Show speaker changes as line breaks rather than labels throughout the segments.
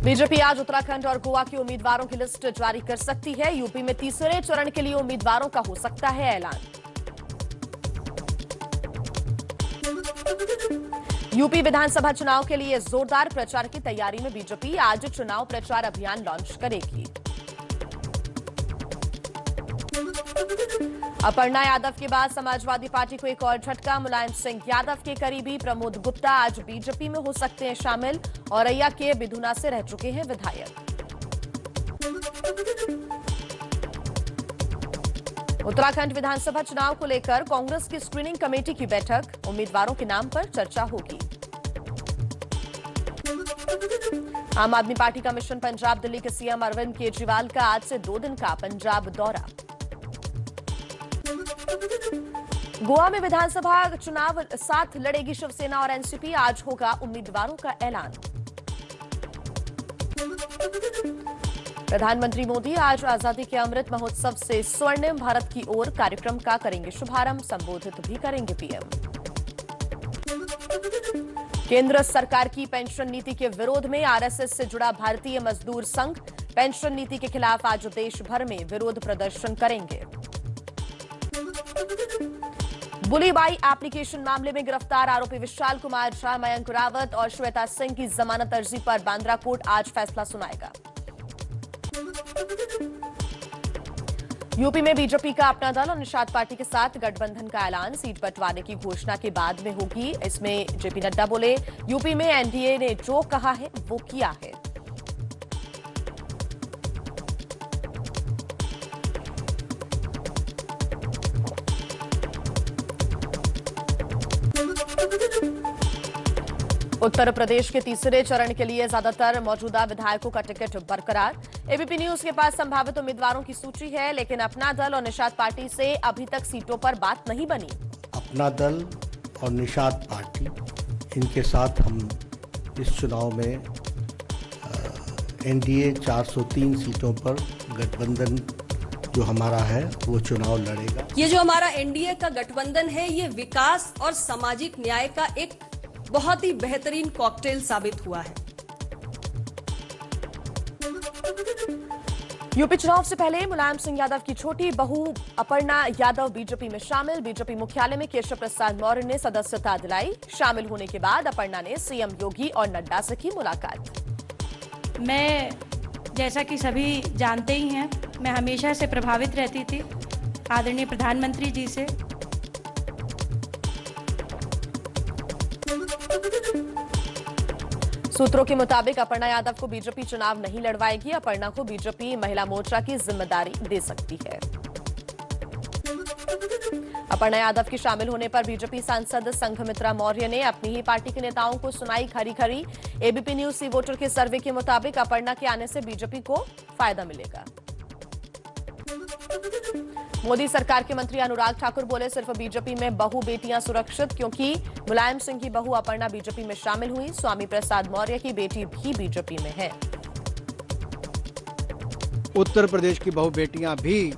BJP आज उत्तराखंड और गोवा के उम्मीदवारों की लिस्ट जारी कर सकती है। यूपी में तीसरे चरण के लिए उम्मीदवारों का हो सकता है ऐलान। यूपी विधानसभा चुनाव के लिए जोरदार प्रचार की तैयारी में बीजेपी आज चुनाव प्रचार अभियान लॉन्च करेगी। अपर्णा यादव के बाद समाजवादी पार्टी को एक और झटका। मुलायम सिंह यादव के करीबी प्रमोद गुप्ता आज बीजेपी में हो सकते हैं शामिल। औरैया के बिधुना से रह चुके हैं विधायक। उत्तराखंड विधानसभा चुनाव को लेकर कांग्रेस की स्क्रीनिंग कमेटी की बैठक। उम्मीदवारों के नाम पर चर्चा होगी। आम आदमी पार्टी का मिशन पंजाब दिल्ली के सीएम अरविंद केजरीवाल का आज से 2 दिन का पंजाब दौरा। गोवा में विधानसभा चुनाव साथ लड़ेगी शिवसेना और एनसीपी। आज होगा उम्मीदवारों का ऐलान। प्रधानमंत्री मोदी आज आजादी के अमृत महोत्सव से स्वर्णिम भारत की ओर कार्यक्रम का करेंगे शुभारंभ। संबोधित भी करेंगे पीएम। केंद्र सरकार की पेंशन नीति के विरोध में आरएसएस से जुड़ा भारतीय मजदूर संघ पेंशन नीति के खिलाफ आज देश भर में विरोध प्रदर्शन करेंगे। बुलीबाई एप्लीकेशन मामले में गिरफ्तार आरोपी विशाल कुमार झा, मयंक रावत और श्वेता सिंह की जमानत अर्जी पर बांद्रा कोर्ट आज फैसला सुनाएगा। यूपी में बीजेपी का अपना दल और निषाद पार्टी के साथ गठबंधन का ऐलान। सीट बंटवारे की घोषणा के बाद में होगी। इसमें जेपी नड्डा बोले, यूपी में एनडीए ने जो कहा है वो किया है। उत्तर प्रदेश के तीसरे चरण के लिए ज्यादातर मौजूदा विधायकों का टिकट बरकरार। एबीपी न्यूज के पास संभावित उम्मीदवारों की सूची है, लेकिन अपना दल और निषाद पार्टी से अभी तक सीटों पर बात नहीं बनी।
अपना दल और निषाद पार्टी, इनके साथ हम इस चुनाव में एनडीए 403 सीटों पर गठबंधन जो हमारा है वो चुनाव लड़ेगा।
ये जो हमारा एनडीए का गठबंधन है, ये विकास और सामाजिक न्याय का एक बहुत ही बेहतरीन कॉकटेल साबित हुआ है।
यूपी चुनाव से पहले मुलायम सिंह यादव की छोटी बहू अपर्णा यादव बीजेपी में शामिल। बीजेपी मुख्यालय में केशव प्रसाद मौर्य ने सदस्यता दिलाई। शामिल होने के बाद अपर्णा ने सीएम योगी और नड्डा से की मुलाकात।
मैं, जैसा कि सभी जानते ही हैं, मैं हमेशा से प्रभावित रहती थी आदरणीय प्रधानमंत्री जी से।
सूत्रों के मुताबिक अपर्णा यादव को बीजेपी चुनाव नहीं लड़वाएगी। अपर्णा को बीजेपी महिला मोर्चा की जिम्मेदारी दे सकती है। अपर्णा यादव के शामिल होने पर बीजेपी सांसद संघमित्रा मौर्य ने अपनी ही पार्टी के नेताओं को सुनाई खरी खरी। एबीपी न्यूज सी वोटर के सर्वे के मुताबिक अपर्णा के आने से बीजेपी को फायदा मिलेगा। मोदी सरकार के मंत्री अनुराग ठाकुर बोले, सिर्फ बीजेपी में बहू बेटियां सुरक्षित, क्योंकि मुलायम सिंह की बहू अपर्णा बीजेपी में शामिल हुई। स्वामी प्रसाद मौर्य की बेटी भी बीजेपी में है।
उत्तर प्रदेश की बहू बेटियां भी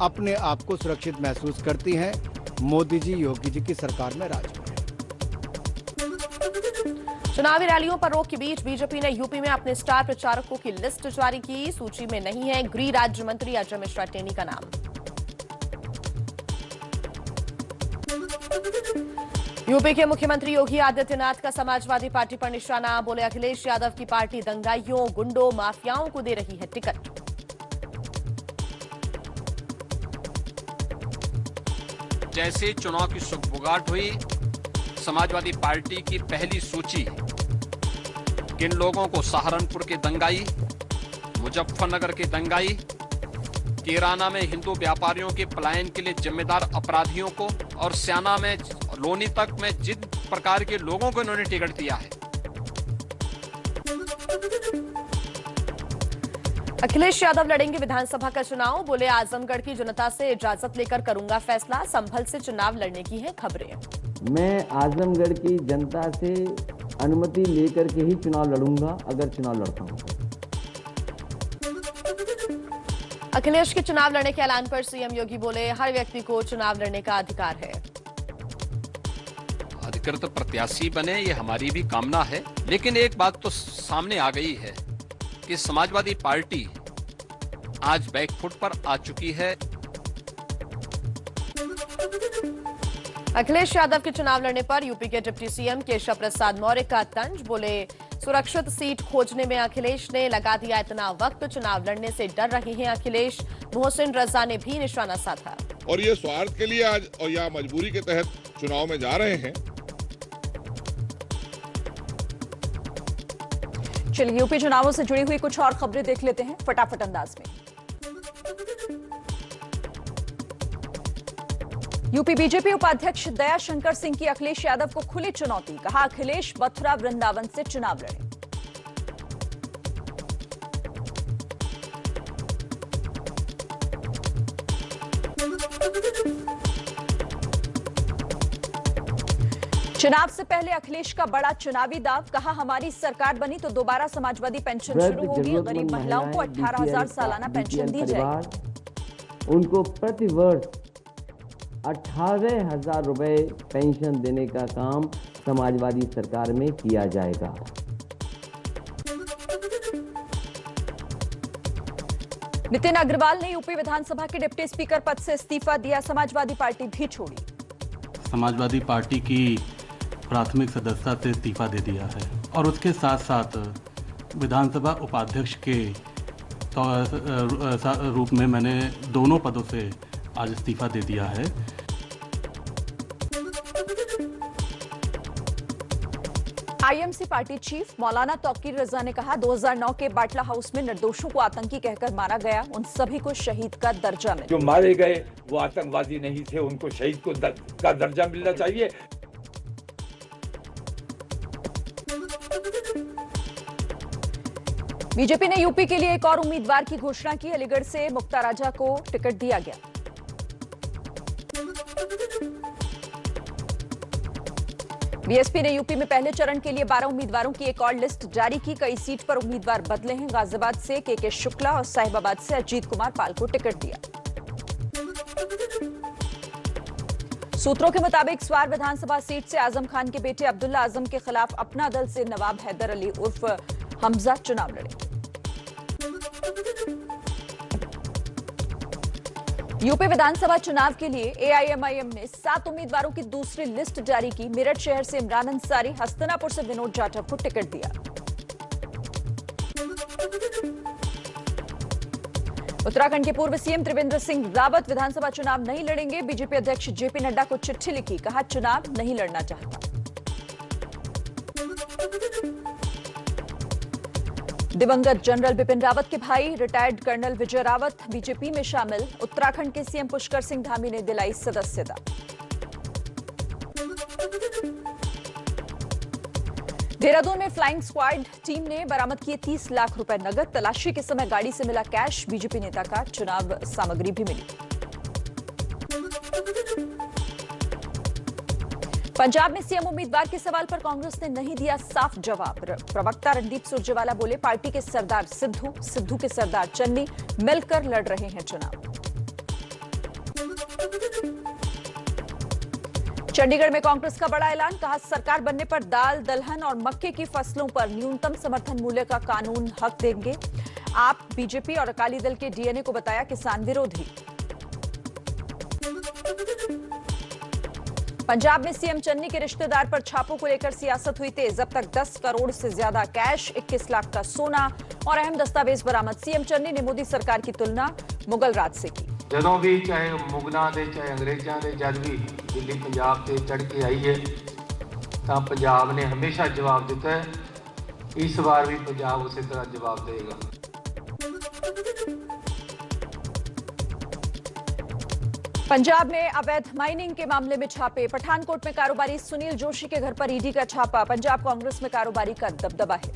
अपने आप को सुरक्षित महसूस करती हैं। मोदी जी, योगी जी की सरकार में राज में।
चुनावी रैलियों पर रोक के बीच बीजेपी ने यूपी में अपने स्टार प्रचारकों की लिस्ट जारी की। सूची में नहीं है गृह राज्य मंत्री अजय मिश्रा टेनी का नाम। यूपी के मुख्यमंत्री योगी आदित्यनाथ का समाजवादी पार्टी पर निशाना। बोले, अखिलेश यादव की पार्टी दंगाइयों, गुंडों, माफियाओं को दे रही है टिकट।
जैसे चुनाव की सुगबुगाहट हुई, समाजवादी पार्टी की पहली सूची किन लोगों को, सहारनपुर के दंगाई, मुजफ्फरनगर के दंगाई, कैराना में हिंदू व्यापारियों के पलायन के लिए जिम्मेदार अपराधियों को, और स्याना में, लोनी तक में जिन प्रकार के लोगों को इन्होंने टिकट दिया है।
अखिलेश यादव लड़ेंगे विधानसभा का चुनाव। बोले, आजमगढ़ की जनता से इजाजत लेकर करूंगा फैसला। संभल से चुनाव लड़ने की है खबरें।
मैं आजमगढ़ की जनता से अनुमति लेकर के ही चुनाव लड़ूंगा, अगर चुनाव लड़ता हूं।
अखिलेश के चुनाव लड़ने के ऐलान पर सीएम योगी बोले, हर व्यक्ति को चुनाव लड़ने का अधिकार है।
अधिकृत प्रत्याशी बने, ये हमारी भी कामना है। लेकिन एक बात तो सामने आ गई है कि समाजवादी पार्टी आज बैकफुट पर आ चुकी है।
अखिलेश यादव के चुनाव लड़ने पर यूपी के डिप्टी सीएम केशव प्रसाद मौर्य का तंज। बोले, सुरक्षित सीट खोजने में अखिलेश ने लगा दिया इतना वक्त, चुनाव लड़ने से डर रहे हैं अखिलेश। मोहसिन रजा ने भी निशाना साधा।
और ये स्वार्थ के लिए आज और या मजबूरी के तहत चुनाव में जा रहे हैं।
चलिए यूपी चुनावों से जुड़ी हुई कुछ और खबरें देख लेते हैं फटाफट अंदाज में। यूपी बीजेपी उपाध्यक्ष दया शंकर सिंह की अखिलेश यादव को खुली चुनौती। कहा, अखिलेश मथुरा वृंदावन से चुनाव लड़े। चुनाव से पहले अखिलेश का बड़ा चुनावी दाव। कहा, हमारी सरकार बनी तो दोबारा समाजवादी पेंशन शुरू होगी। गरीब महिलाओं को 18,000 सालाना पेंशन दी जाएगी।
उनको प्रति वर्ष 18,000 रुपए पेंशन देने का काम समाजवादी सरकार में किया जाएगा।
नितिन अग्रवाल ने यूपी विधानसभा के डिप्टी स्पीकर पद से इस्तीफा दिया। समाजवादी पार्टी भी छोड़ी।
समाजवादी पार्टी की प्राथमिक सदस्यता से इस्तीफा दे दिया है और उसके साथ साथ विधानसभा उपाध्यक्ष के रूप में मैंने दोनों पदों से आज इस्तीफा दे दिया है।
आईएमसी पार्टी चीफ मौलाना तौकीर रजा ने कहा, 2009 के बाटला हाउस में निर्दोषों को आतंकी कहकर मारा गया। उन सभी को शहीद का दर्जा मिला।
जो मारे गए वो आतंकवादी नहीं थे, उनको शहीद का दर्जा मिलना चाहिए।
बीजेपी ने यूपी के लिए एक और उम्मीदवार की घोषणा की। अलीगढ़ से मुक्ता राजा को टिकट दिया गया। बीएसपी ने यूपी में पहले चरण के लिए 12 उम्मीदवारों की एक और लिस्ट जारी की। कई सीट पर उम्मीदवार बदले हैं। गाजियाबाद से के शुक्ला और साहिबाबाद से अजीत कुमार पाल को टिकट दिया। सूत्रों के मुताबिक स्वार विधानसभा सीट से आजम खान के बेटे अब्दुल्ला आजम के खिलाफ अपना दल से नवाब हैदर अली उर्फ हमजा चुनाव लड़े। यूपी विधानसभा चुनाव के लिए एआईएमआईएम ने 7 उम्मीदवारों की दूसरी लिस्ट जारी की। मेरठ शहर से इमरान अंसारी, हस्तिनापुर से विनोद जाटव को टिकट दिया। उत्तराखंड के पूर्व सीएम त्रिवेंद्र सिंह रावत विधानसभा चुनाव नहीं लड़ेंगे। बीजेपी अध्यक्ष जेपी नड्डा को चिट्ठी लिखी। कहा, चुनाव नहीं लड़ना चाहता। दिवंगत जनरल बिपिन रावत के भाई रिटायर्ड कर्नल विजय रावत बीजेपी में शामिल। उत्तराखंड के सीएम पुष्कर सिंह धामी ने दिलाई सदस्यता। देहरादून में फ्लाइंग स्क्वाड टीम ने बरामद किए 30 लाख रुपए नगद। तलाशी के समय गाड़ी से मिला कैश। बीजेपी नेता का चुनाव सामग्री भी मिली। पंजाब में सीएम उम्मीदवार के सवाल पर कांग्रेस ने नहीं दिया साफ जवाब। प्रवक्ता रणदीप सुरजेवाला बोले, पार्टी के सरदार सिद्धू के सरदार चन्नी मिलकर लड़ रहे हैं चुनाव। चंडीगढ़ में कांग्रेस का बड़ा ऐलान। कहा, सरकार बनने पर दाल, दलहन और मक्के की फसलों पर न्यूनतम समर्थन मूल्य का कानून हक देंगे। आप बीजेपी और अकाली दल के डीएनए को बताया किसान विरोधी। पंजाब में सीएम चन्नी के रिश्तेदार पर छापों को लेकर सियासत हुई तेज। अब तक 10 करोड़ से ज्यादा कैश, 21 लाख का सोना और अहम दस्तावेज बरामद। सीएम चन्नी ने मोदी सरकार की तुलना मुगल राज से की।
ਜਦੋਂ भी चाहे मुगलों के चाहे अंग्रेजों के जब भी दिल्ली पंजाब से चढ़ के आई है तो पंजाब ने हमेशा जवाब दिता है। इस बार भी पंजाब उसी तरह जवाब देगा।
पंजाब में अवैध माइनिंग के मामले में छापे। पठानकोट में कारोबारी सुनील जोशी के घर पर ईडी का छापा। पंजाब कांग्रेस में कारोबारी का दबदबा है।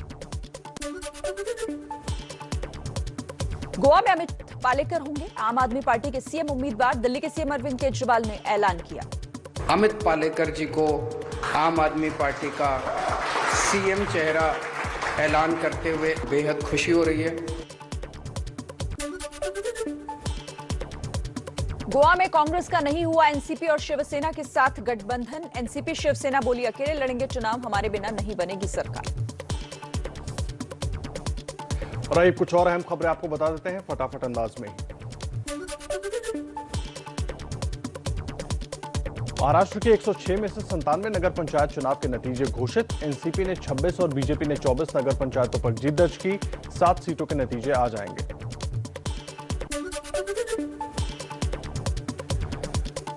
गोवा में अमित पालेकर होंगे आम आदमी पार्टी के सीएम उम्मीदवार। दिल्ली के सीएम अरविंद केजरीवाल ने ऐलान किया।
अमित पालेकर जी को आम आदमी पार्टी का सीएम चेहरा ऐलान करते हुए बेहद खुशी हो रही है।
गोवा में कांग्रेस का नहीं हुआ एनसीपी और शिवसेना के साथ गठबंधन। एनसीपी शिवसेना बोली अकेले लड़ेंगे चुनाव, हमारे बिना नहीं बनेगी सरकार।
और आइए कुछ और अहम खबरें आपको बता देते हैं फटाफट अंदाज में ही। महाराष्ट्र के 106 में से 97 नगर पंचायत चुनाव के नतीजे घोषित। एनसीपी ने 26 और बीजेपी ने 24 नगर पंचायतों पर जीत दर्ज की। 7 सीटों के नतीजे आ जाएंगे।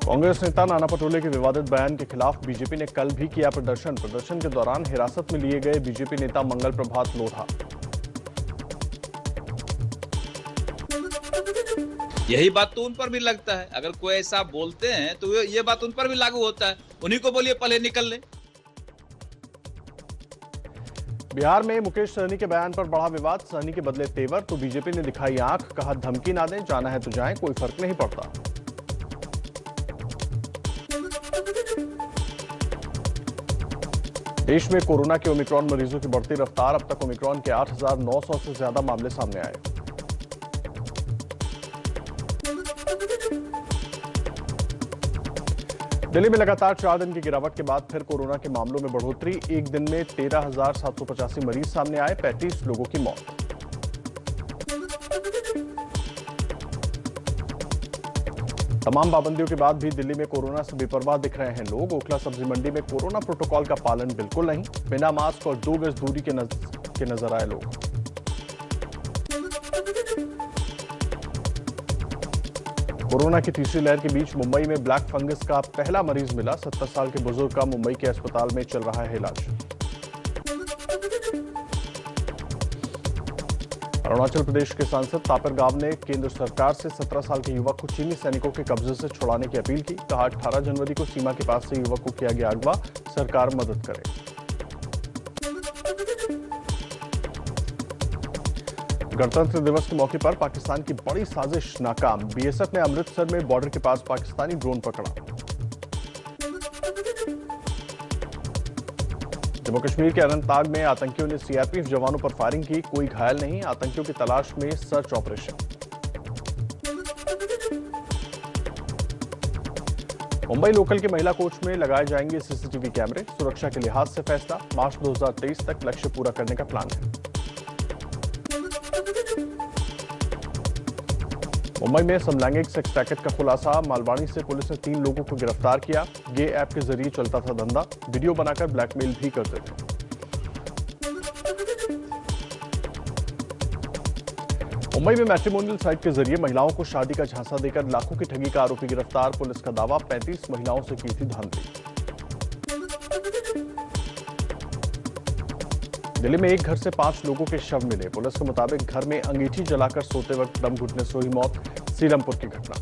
कांग्रेस नेता नाना पटोले के विवादित बयान के खिलाफ बीजेपी ने कल भी किया प्रदर्शन। प्रदर्शन के दौरान हिरासत में लिए गए बीजेपी नेता मंगल प्रभात लोढ़ा।
यही बात तो उन पर भी लगता है, अगर कोई ऐसा बोलते हैं तो ये बात उन पर भी लागू होता है। उन्हीं को बोलिए पहले निकल ले।
बिहार में मुकेश सहनी के बयान पर बढ़ा विवाद। सहनी के बदले तेवर तो बीजेपी ने दिखाई आंख, कहा धमकी ना दें, जाना है तो जाएं, कोई फर्क नहीं पड़ता। देश में कोरोना के ओमिक्रॉन मरीजों की बढ़ती रफ्तार। अब तक ओमिक्रॉन के 8,900 से ज्यादा मामले सामने आए। दिल्ली में लगातार 4 दिन की गिरावट के बाद फिर कोरोना के मामलों में बढ़ोतरी। एक दिन में 13,785 मरीज सामने आए, 35 लोगों की मौत। तमाम पाबंदियों के बाद भी दिल्ली में कोरोना से बेपरवाह दिख रहे हैं लोग। ओखला सब्जी मंडी में कोरोना प्रोटोकॉल का पालन बिल्कुल नहीं। बिना मास्क और 2 गज दूरी के नजर आए लोग। कोरोना की तीसरी लहर के बीच मुंबई में ब्लैक फंगस का पहला मरीज मिला। 70 साल के बुजुर्ग का मुंबई के अस्पताल में चल रहा है इलाज। अरुणाचल प्रदेश के सांसद तापर गाव ने केंद्र सरकार से 17 साल के युवक को चीनी सैनिकों के कब्जे से छुड़ाने की अपील की। कहा 18 जनवरी को सीमा के पास से युवक को किया गया अगवा, सरकार मदद करे। गणतंत्र दिवस के मौके पर पाकिस्तान की बड़ी साजिश नाकाम। बीएसएफ ने अमृतसर में बॉर्डर के पास पाकिस्तानी ड्रोन पकड़ा। जम्मू कश्मीर के अनंतनाग में आतंकियों ने सीआरपीएफ जवानों पर फायरिंग की। कोई घायल नहीं। आतंकियों की तलाश में सर्च ऑपरेशन। मुंबई लोकल के महिला कोच में लगाए जाएंगे सीसीटीवी कैमरे। सुरक्षा के लिहाज से फैसला। मार्च 2023 तक लक्ष्य पूरा करने का प्लान है। मुंबई में समलैंगिक सेक्स रैकेट का खुलासा। मालवाड़ी से पुलिस ने 3 लोगों को गिरफ्तार किया। गे ऐप के जरिए चलता था धंधा। वीडियो बनाकर ब्लैकमेल भी करते थे। मुंबई में मैट्रिमोनियल साइट के जरिए महिलाओं को शादी का झांसा देकर लाखों की ठगी का आरोपी गिरफ्तार। पुलिस का दावा 35 महिलाओं से की थी धांधली। दिल्ली में एक घर से 5 लोगों के शव मिले। पुलिस के मुताबिक घर में अंगीठी जलाकर सोते वक्त दम घुटने से हुई मौत। सीरमपुर की घटना।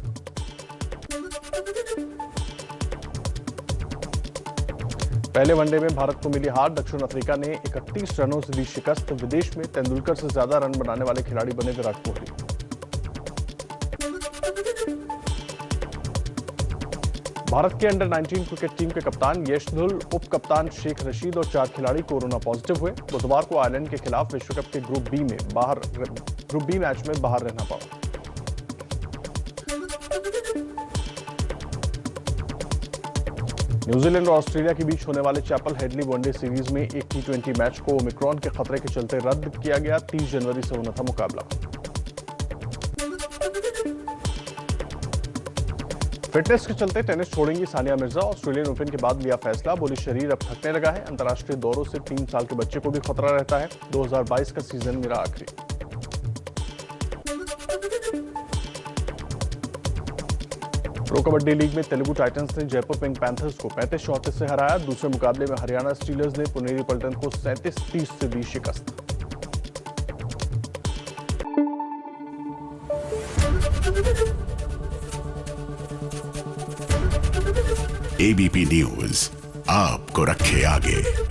पहले वनडे में भारत को मिली हार। दक्षिण अफ्रीका ने 31 रनों से दी शिकस्त। विदेश में तेंदुलकर से ज्यादा रन बनाने वाले खिलाड़ी बने विराट कोहली। भारत के अंडर 19 क्रिकेट टीम के कप्तान यशधुल, उप कप्तान शेख रशीद और 4 खिलाड़ी कोरोना पॉजिटिव हुए। बुधवार को आयरलैंड के खिलाफ विश्व कप के ग्रुप बी मैच में बाहर रहना पड़ा। न्यूजीलैंड और ऑस्ट्रेलिया के बीच होने वाले चैपल हेडली वनडे सीरीज में एक T20 मैच को ओमिक्रॉन के खतरे के चलते रद्द किया गया। 30 जनवरी से होना था मुकाबला। फिटनेस के चलते टेनिस छोड़ेंगी सानिया मिर्जा। ऑस्ट्रेलियन ओपन के बाद लिया फैसला। बोली शरीर अब थकने लगा है। अंतर्राष्ट्रीय दौरों से 3 साल के बच्चे को भी खतरा रहता है। 2022 का सीजन मेरा आखिरी। प्रो कबड्डी लीग में तेलुगु टाइटंस ने जयपुर पिंक पैंथर्स को 35-34 से हराया। दूसरे मुकाबले में हरियाणा स्टीलर्स ने पुनेरी पल्टन को 37-30 से दी शिकस्त।
एबीपी न्यूज आपको रखे आगे।